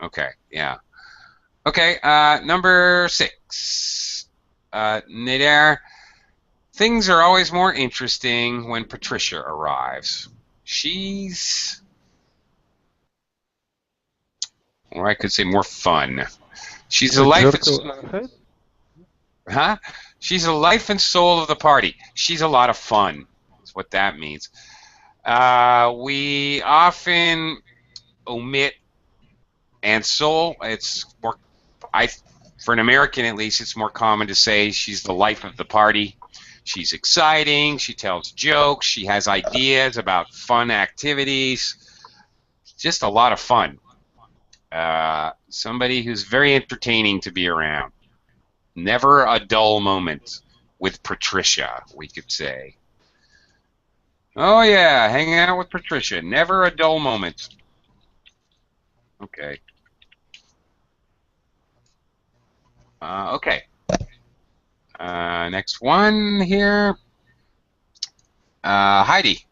Speaker 1: Okay, yeah. Okay, number 6. Nader, things are always more interesting when Patricia arrives. She's, or I could say more fun. She's the life and She's the life and soul of the party. She's a lot of fun. That's what that means. We often omit and soul. It's more, for an American at least, it's more common to say she's the life of the party. She's exciting. She tells jokes. She has ideas about fun activities. Just a lot of fun. Somebody who's very entertaining to be around. Never a dull moment with Patricia, we could say. Oh yeah, hanging out with Patricia. Never a dull moment. Okay. Okay. Next one here. Heidi,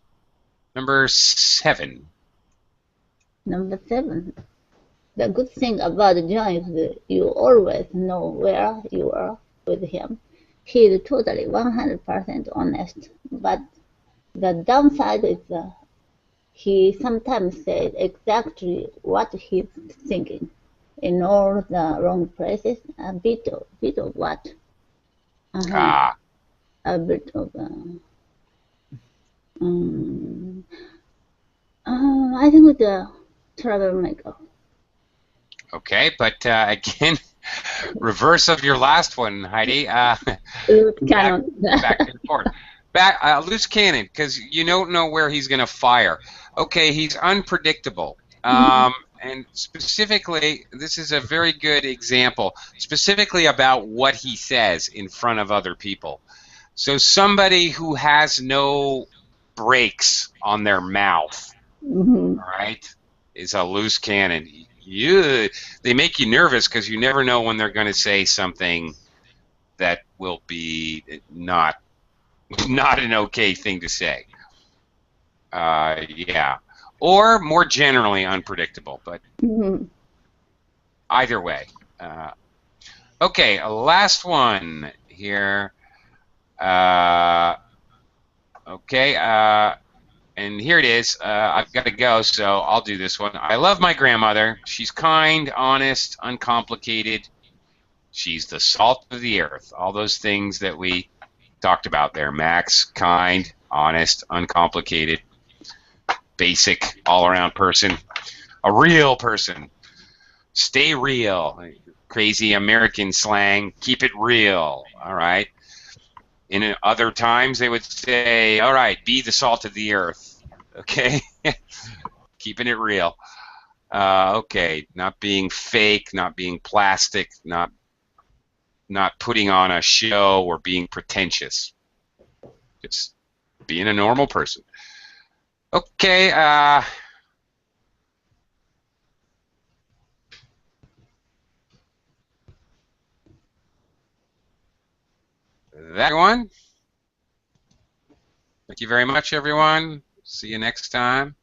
Speaker 1: number 7.
Speaker 5: Number 7. The good thing about John is that you always know where you are with him. He is totally 100% honest, but the downside is he sometimes says exactly what he's thinking in all the wrong places. A bit of what? A bit of. I think the troublemaker.
Speaker 1: Okay, but again, reverse of your last one, Heidi. Back and forth. Loose cannon, because you don't know where he's going to fire. Okay, he's unpredictable. And specifically, this is a very good example, specifically about what he says in front of other people. So somebody who has no brakes on their mouth, right, is a loose cannon. They make you nervous because you never know when they're going to say something that will be not an okay thing to say. Yeah. Or more generally unpredictable, but either way. Okay, last one here. Okay, and here it is. I've got to go, so I'll do this one. I love my grandmother. She's kind, honest, uncomplicated. She's the salt of the earth. All those things that we talked about there. Max, kind, honest, uncomplicated, basic, all-around person. A real person. Stay real. Crazy American slang. Keep it real. All right. In other times, they would say, all right, be the salt of the earth. Okay? Keeping it real. Okay, not being fake, not being plastic, not putting on a show or being pretentious. Just being a normal person. Okay, that one. Thank you very much, everyone. See you next time.